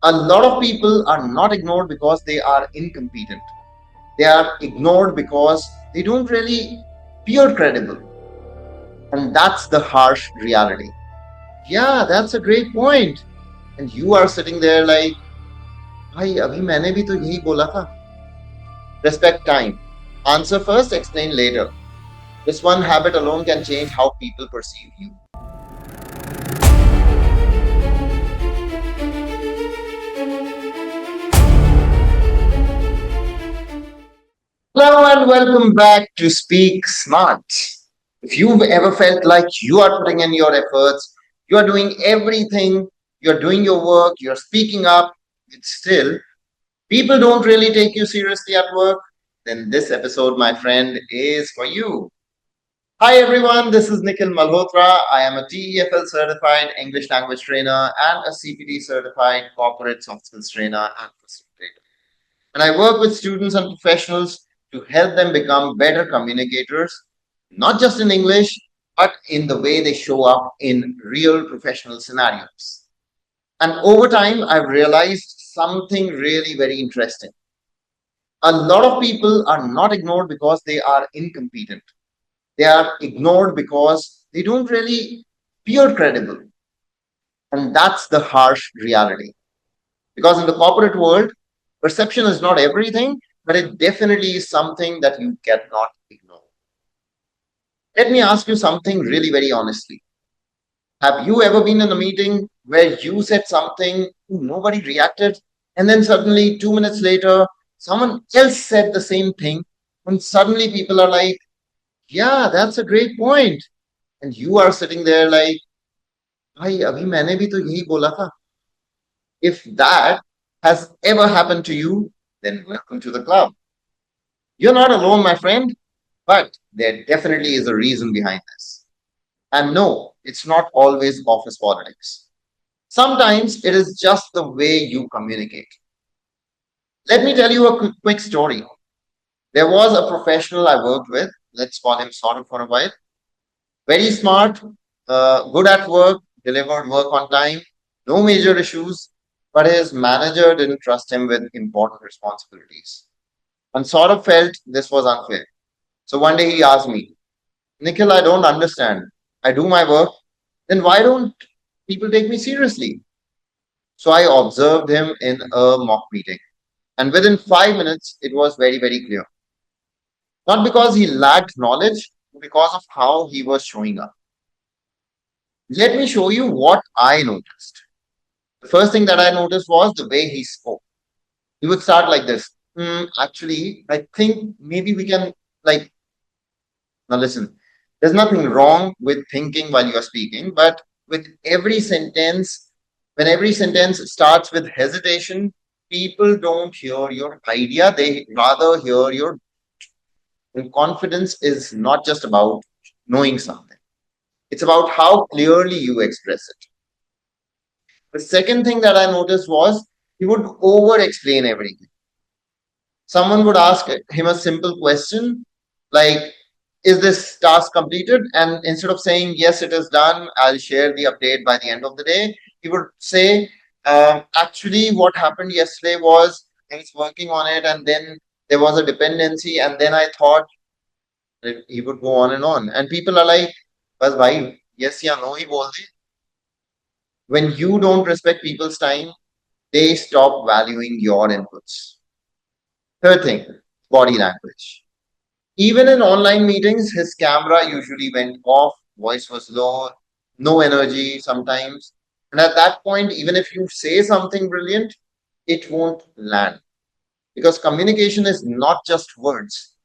A lot of people are not ignored because they are incompetent. They are ignored because they don't really appear credible. And that's the harsh reality. Yeah, that's a great point. And you are sitting there like, भाई अभी मैंने भी तो यही बोला था. Respect time. Answer first, explain later. This one habit alone can change how people perceive you. Hello and welcome back to Speak Smart. If you've ever felt like you are putting in your efforts, you are doing everything, you're doing your work, you're speaking up, but still people don't really take you seriously at work, then this episode, my friend, is for you. Hi everyone, this is Nikhil Malhotra. I am a TEFL certified English language trainer and a CPD certified corporate soft skills trainer and facilitator. And I work with students and professionals to help them become better communicators, not just in English, but in the way they show up in real professional scenarios. And over time, I've realized something really very interesting. A lot of people are not ignored because they are incompetent. They are ignored because they don't really appear credible. And that's the harsh reality. Because in the corporate world, perception is not everything, but it definitely is something that you cannot ignore. Let me ask you something really very honestly. Have you ever been in a meeting where you said something, nobody reacted, and then suddenly 2 minutes later, someone else said the same thing, and suddenly people are like, yeah, that's a great point. And you are sitting there like, भाई अभी मैंने भी तो यही बोला था. If that has ever happened to you, then welcome to the club. You're not alone, my friend, but there definitely is a reason behind this. And no, it's not always office politics. Sometimes it is just the way you communicate. Let me tell you a quick story. There was a professional I worked with. Let's call him sort of for a while. Very smart, good at work, delivered work on time, no major issues, but his manager didn't trust him with important responsibilities and sort of felt this was unfair. So one day he asked me, Nikhil, I don't understand. I do my work, then why don't people take me seriously? So I observed him in a mock meeting. And within 5 minutes, it was very, very clear. Not because he lacked knowledge, but because of how he was showing up. Let me show you what I noticed. The first thing that I noticed was the way he spoke. He would start like this. Actually, I think maybe we can, like, now listen, there's nothing wrong with thinking while you're speaking, but with every sentence, when every sentence starts with hesitation, people don't hear your idea, they rather hear your. And confidence is not just about knowing something, it's about how clearly you express it. The second thing that I noticed was he would over explain everything. Someone would ask him a simple question like, is this task completed? And instead of saying, yes, it is done, I'll share the update by the end of the day, he would say, actually, what happened yesterday was I was working on it, and then there was a dependency, and then I thought that he would go on and on. And people are like, बस भाई, yes या no ही बोल दे. When you don't respect people's time, they stop valuing your inputs. Third thing, body language. Even in online meetings, his camera usually went off, voice was low, no energy sometimes. And at that point, even if you say something brilliant, it won't land. Because communication is not just words,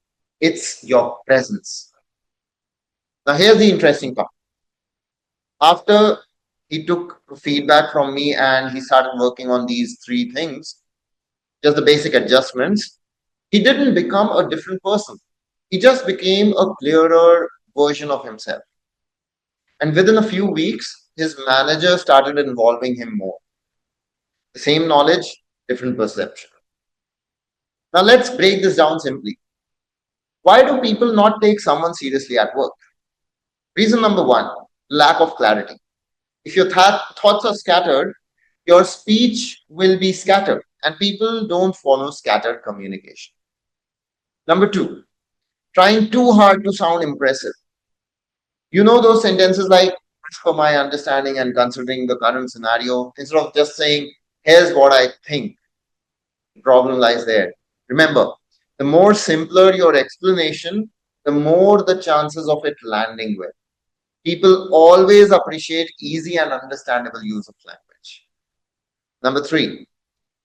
it's your presence. Now, here's the interesting part. After he took feedback from me and he started working on these three things, just the basic adjustments, he didn't become a different person. He just became a clearer version of himself. And within a few weeks, his manager started involving him more. The same knowledge, different perception. Now let's break this down simply. Why do people not take someone seriously at work? Reason number one, lack of clarity. If your thoughts are scattered, Your speech will be scattered, and people don't follow scattered communication. Number two, trying too hard to sound impressive. You know those sentences like, "As per my understanding and considering the current scenario," instead of just saying, "Here's what I think." The problem lies there. Remember, the more simpler your explanation, the more the chances of it landing well. People always appreciate easy and understandable use of language. Number three,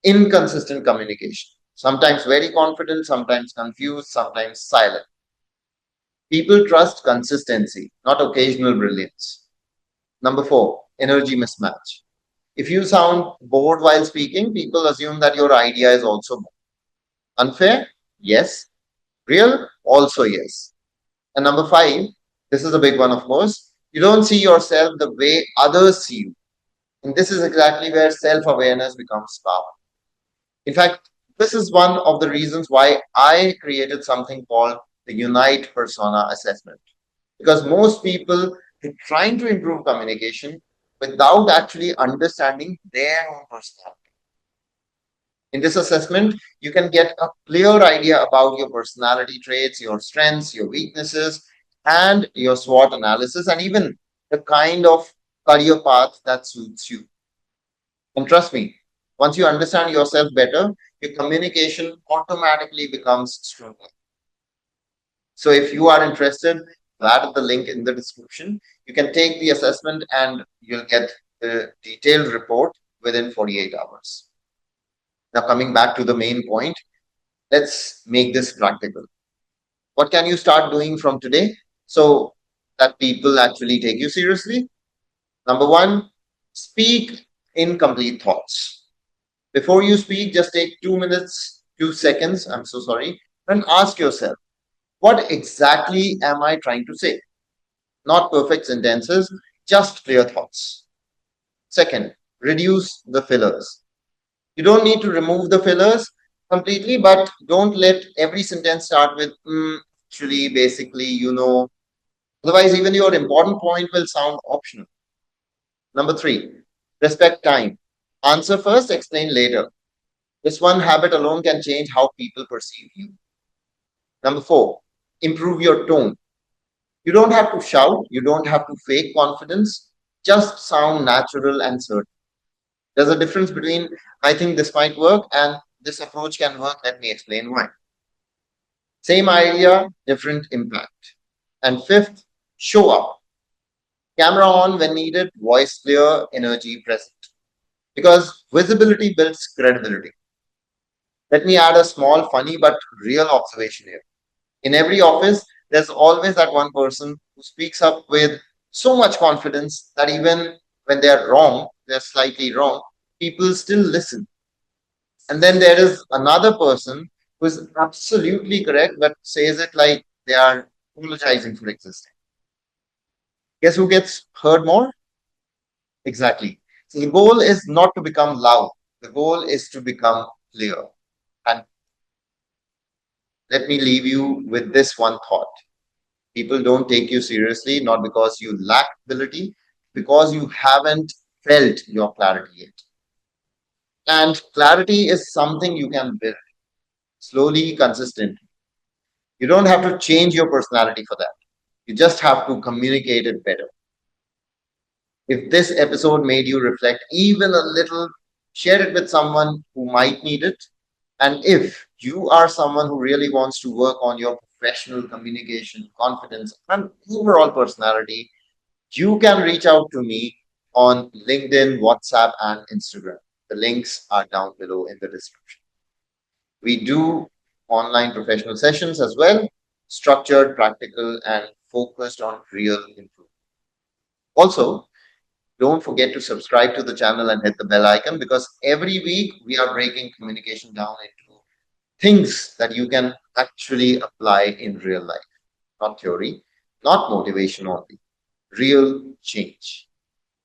inconsistent communication. Sometimes very confident, sometimes confused, sometimes silent. People trust consistency, not occasional brilliance. Number four, energy mismatch. If you sound bored while speaking, people assume that your idea is also bored. Unfair? Yes. Real? Also yes. And number five, this is a big one, of course. You don't see yourself the way others see you. And this is exactly where self awareness becomes power. In fact, this is one of the reasons why I created something called the Unite Persona Assessment. Because most people are trying to improve communication without actually understanding their own personality. In this assessment, you can get a clear idea about your personality traits, your strengths, your weaknesses, and your SWOT analysis, and even the kind of career path that suits you. And trust me, once you understand yourself better, your communication automatically becomes stronger. So if you are interested, I'll add the link in the description. You can take the assessment and you'll get the detailed report within 48 hours. Now, coming back to the main point, let's make this practical. What can you start doing from today so that people actually take you seriously? Number one, speak incomplete thoughts. Before you speak, just take 2 minutes, 2 seconds, I'm so sorry, and ask yourself, what exactly am I trying to say? Not perfect sentences, just clear thoughts. Second, reduce the fillers. You don't need to remove the fillers completely, but don't let every sentence start with actually, basically, you know. Otherwise, even your important point will sound optional. Number three, respect time. Answer first, explain later. This one habit alone can change how people perceive you. Number four, improve your tone. You don't have to shout, you don't have to fake confidence, just sound natural and certain. There's a difference between "I think this might work" and "this approach can work, let me explain why." Same idea, different impact. And fifth, show up. Camera on when needed, voice clear, energy present. Because visibility builds credibility. Let me add a small, funny, but real observation here. In every office, there's always that one person who speaks up with so much confidence that even when they're wrong, they're slightly wrong, people still listen. And then there is another person who is absolutely correct but says it like they are apologizing for existing. Guess who gets heard more? Exactly. So the goal is not to become loud. The goal is to become clear. And let me leave you with this one thought. People don't take you seriously, not because you lack ability, because you haven't felt your clarity yet. And clarity is something you can build slowly, consistently. You don't have to change your personality for that. You just have to communicate it better. If this episode made you reflect even a little, share it with someone who might need it. And if you are someone who really wants to work on your professional communication, confidence, and overall personality, you can reach out to me on LinkedIn, WhatsApp, and Instagram. The links are down below in the description. We do online professional sessions as well, structured, practical, and focused on real improvement. Also, don't forget to subscribe to the channel and hit the bell icon because every week we are breaking communication down into things that you can actually apply in real life. Not theory, not motivation only, real change.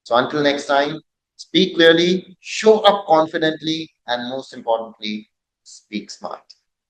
So until next time, speak clearly, show up confidently, and most importantly, speak smart.